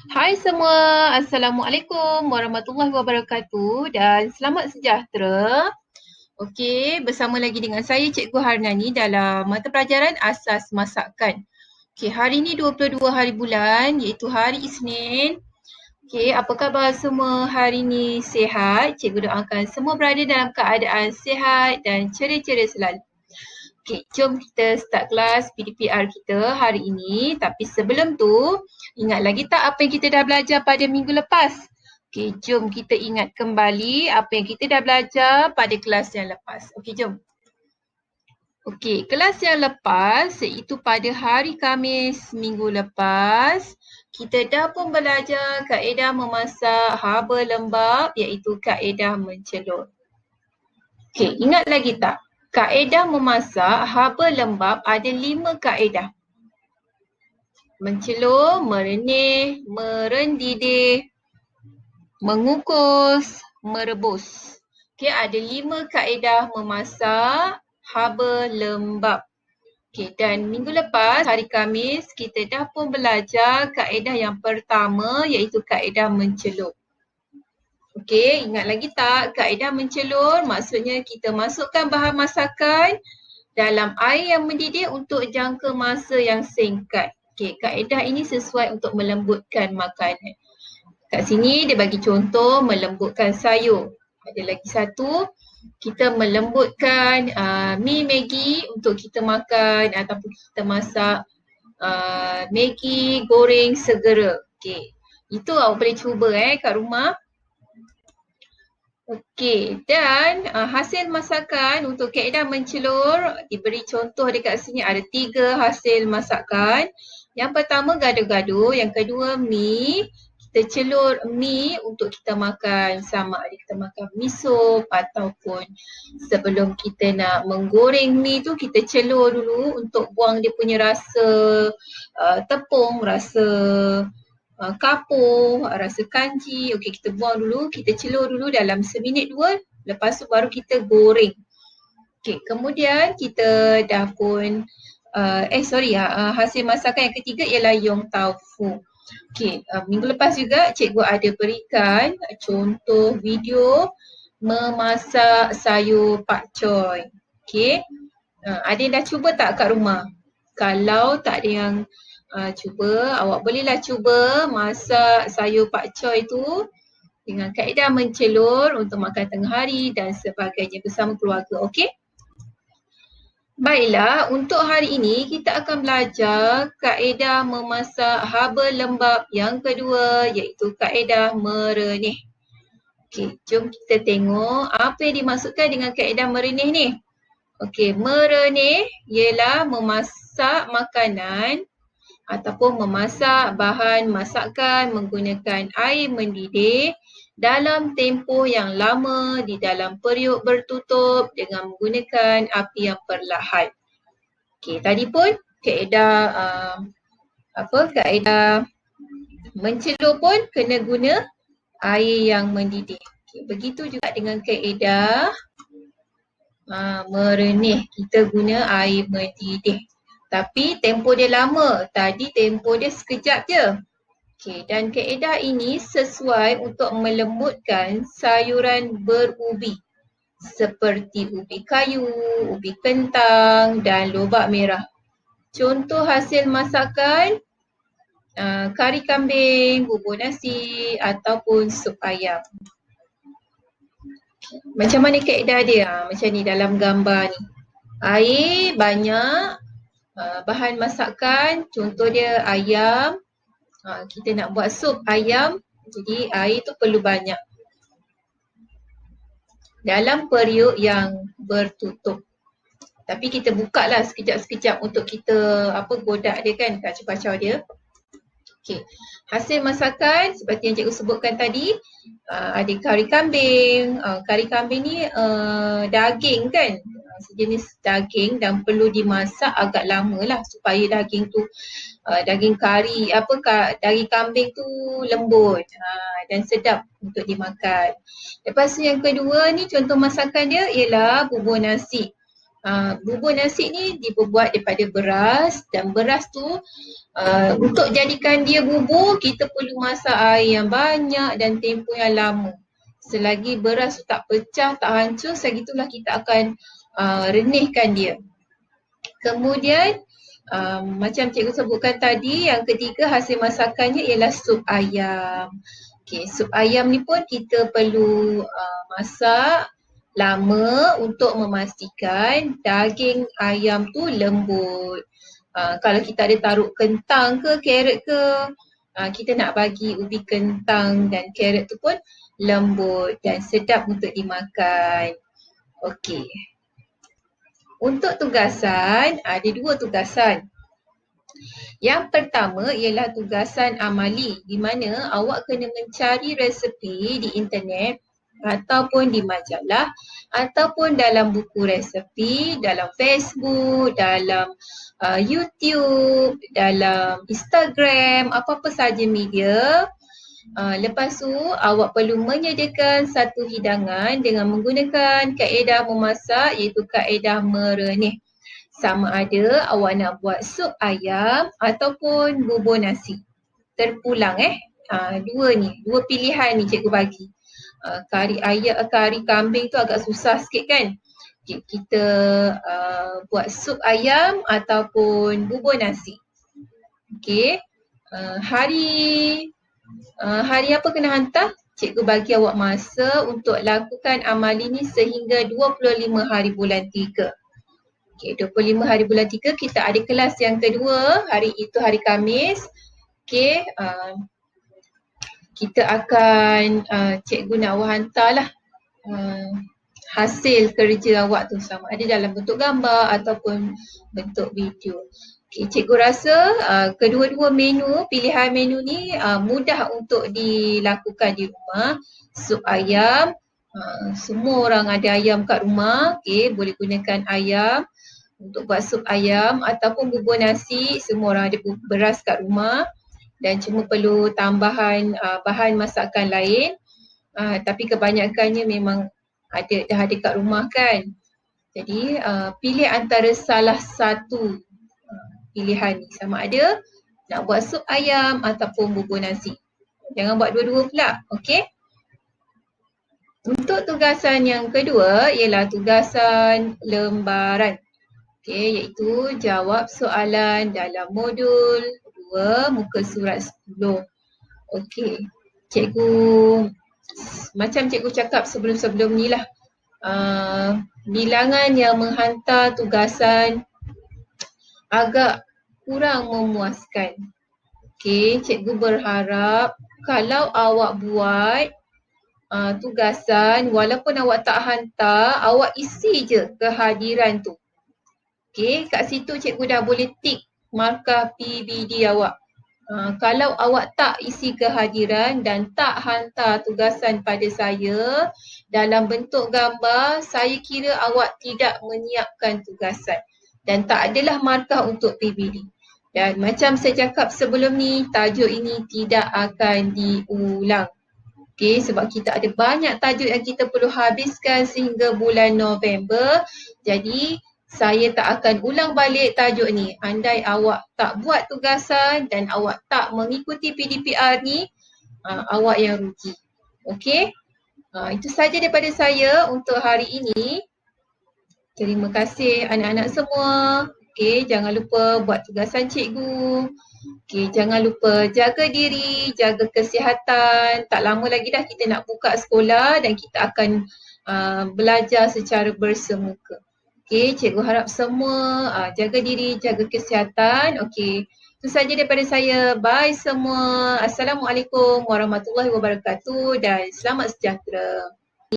Hai semua, Assalamualaikum warahmatullahi wabarakatuh dan selamat sejahtera. Okey, bersama lagi dengan saya Cikgu Harnani dalam mata pelajaran Asas Masakan. Okey, hari ini 22 hari bulan iaitu hari Isnin. Okey, apa khabar semua hari ini? Sihat? Cikgu doakan semua berada dalam keadaan sihat dan ceria-ceria selalu. Okey, jom kita start kelas PDPR kita hari ini. Tapi sebelum tu, ingat lagi tak apa yang kita dah belajar pada minggu lepas? Okey, jom kita ingat kembali apa yang kita dah belajar pada kelas yang lepas. Okey, jom. Okey, kelas yang lepas iaitu pada hari Khamis minggu lepas, kita dah pun belajar kaedah memasak haba lembap iaitu kaedah mencelur. Okey, ingat lagi tak? Kaedah memasak haba lembap ada 5 kaedah. Mencelur, merenih, merendidih, mengukus, merebus. Okey, ada 5 kaedah memasak haba lembap. Okey, dan minggu lepas, hari Khamis, kita dah pun belajar kaedah yang pertama iaitu kaedah mencelup. Okey, ingat lagi tak? Kaedah mencelur maksudnya kita masukkan bahan masakan dalam air yang mendidih untuk jangka masa yang singkat. Okey, kaedah ini sesuai untuk melembutkan makanan. Kat sini dia bagi contoh melembutkan sayur. Ada lagi satu, kita melembutkan mi Maggi untuk kita makan ataupun kita masak Maggi goreng segera. Okey, itu awak boleh cuba kat rumah. Okey, dan hasil masakan untuk kaedah mencelur diberi contoh dekat sini ada 3 hasil masakan. Yang pertama gado-gado, yang kedua mi. Kita celur mi untuk kita makan sama ada kita makan mi sup ataupun sebelum kita nak menggoreng mi tu kita celur dulu untuk buang dia punya rasa tepung, rasa kapur, rasa kanji. Okey, kita buang dulu, kita celur dulu dalam seminit dua, lepas tu baru kita goreng. Okey, kemudian kita dah pun hasil masakan yang ketiga ialah yong tofu. Okey, minggu lepas juga cikgu ada berikan contoh video memasak sayur pak choy. Okey, ada yang dah cuba tak kat rumah? Kalau tak ada yang cuba, awak bolehlah cuba masak sayur pak choy tu dengan kaedah mencelur untuk makan tengah hari dan sebagainya bersama keluarga, okey? Baiklah, untuk hari ini kita akan belajar kaedah memasak haba lembap yang kedua iaitu kaedah merenih. Okey, jom kita tengok apa yang dimaksudkan dengan kaedah merenih ni. Okey, merenih ialah memasak makanan ataupun memasak bahan masakan menggunakan air mendidih dalam tempoh yang lama di dalam periuk bertutup dengan menggunakan api yang perlahan. Okey, tadi pun kaedah kaedah mencelup pun kena guna air yang mendidih. Okay, begitu juga dengan kaedah merenih, kita guna air mendidih. Tapi tempoh dia lama, tadi tempoh dia sekejap je. Okey, dan kaedah ini sesuai untuk melembutkan sayuran berubi seperti ubi kayu, ubi kentang dan lobak merah. Contoh hasil masakan kari kambing, bubur nasi ataupun sup ayam. Macam mana kaedah dia? Macam ni dalam gambar ni. Air banyak, bahan masakan, contoh dia ayam. Kita nak buat sup ayam, jadi air tu perlu banyak. Dalam periuk yang bertutup. Tapi kita buka lah sekejap-sekejap untuk kita godak dia kan, kacau-kacau dia. Okey, hasil masakan seperti yang cikgu sebutkan tadi, ada kari kambing. Kari kambing ni daging kan, sejenis daging dan perlu dimasak agak lama lah supaya daging tu daging kari daging kambing tu lembut dan sedap untuk dimakan. Lepas tu yang kedua ni contoh masakan dia ialah bubur nasi. Bubur nasi ni dibuat daripada beras, dan beras tu untuk jadikan dia bubur kita perlu masak air yang banyak dan tempoh yang lama. Selagi beras tu tak pecah, tak hancur, segitulah kita akan renihkan dia. Kemudian macam cikgu sebutkan tadi, yang ketiga hasil masakannya ialah sup ayam. Okay, sup ayam ni pun kita perlu masak lama untuk memastikan daging ayam tu lembut. Kalau kita ada taruh kentang ke carrot ke, kita nak bagi ubi kentang dan carrot tu pun lembut dan sedap untuk dimakan. Okey. Untuk tugasan, ada 2 tugasan. Yang pertama ialah tugasan amali, di mana awak kena mencari resepi di internet ataupun di majalah ataupun dalam buku resepi, dalam Facebook, dalam YouTube, dalam Instagram, apa-apa saja media. Lepas tu awak perlu menyediakan satu hidangan dengan menggunakan kaedah memasak, iaitu kaedah merenih. Sama ada awak nak buat sup ayam ataupun bubur nasi. Terpulang dua pilihan ni cikgu bagi. Kari ayam, kari kambing tu agak susah sikit kan. Kita buat sup ayam ataupun bubur nasi. Okey. Hari apa kena hantar? Cikgu bagi awak masa untuk lakukan amal ini sehingga 25 hari bulan 3. Okay, 25 hari bulan 3 kita ada kelas yang kedua, hari itu hari Khamis. Okay, kita akan cikgu nak awak hantarlah hasil kerja awak tu, sama ada dalam bentuk gambar ataupun bentuk video. Okay, cikgu rasa kedua-dua pilihan menu ni mudah untuk dilakukan di rumah. Sup ayam, semua orang ada ayam kat rumah, okay, boleh gunakan ayam untuk buat sup ayam, ataupun bubur nasi, semua orang ada beras kat rumah dan cuma perlu tambahan bahan masakan lain. Tapi kebanyakannya memang dah ada kat rumah kan. Jadi pilih antara salah satu pilihan ni, sama ada nak buat sup ayam ataupun bubur nasi. Jangan buat dua-dua pula, okey? Untuk tugasan yang kedua ialah tugasan lembaran. Okey, iaitu jawab soalan dalam modul 2 muka surat 10. Okey, cikgu macam cikgu cakap sebelum-sebelum ni lah, bilangan yang menghantar tugasan agak kurang memuaskan. Okey, cikgu berharap kalau awak buat tugasan, walaupun awak tak hantar, awak isi je kehadiran tu. Okey, kat situ cikgu dah boleh tick markah PBD awak. Kalau awak tak isi kehadiran dan tak hantar tugasan pada saya dalam bentuk gambar, saya kira awak tidak menyiapkan tugasan dan tak adalah markah untuk PBD. Dan macam saya cakap sebelum ni, tajuk ini tidak akan diulang. Okey, sebab kita ada banyak tajuk yang kita perlu habiskan sehingga bulan November. Jadi saya tak akan ulang balik tajuk ni. Andai awak tak buat tugasan dan awak tak mengikuti PDPR ni, awak yang rugi. Okey? Itu saja daripada saya untuk hari ini. Terima kasih anak-anak semua. Okey, jangan lupa buat tugasan cikgu. Okey, jangan lupa jaga diri, jaga kesihatan. Tak lama lagi dah kita nak buka sekolah dan kita akan belajar secara bersemuka. Okey, cikgu harap semua jaga diri, jaga kesihatan. Okey, itu saja daripada saya. Bye semua. Assalamualaikum warahmatullahi wabarakatuh dan selamat sejahtera.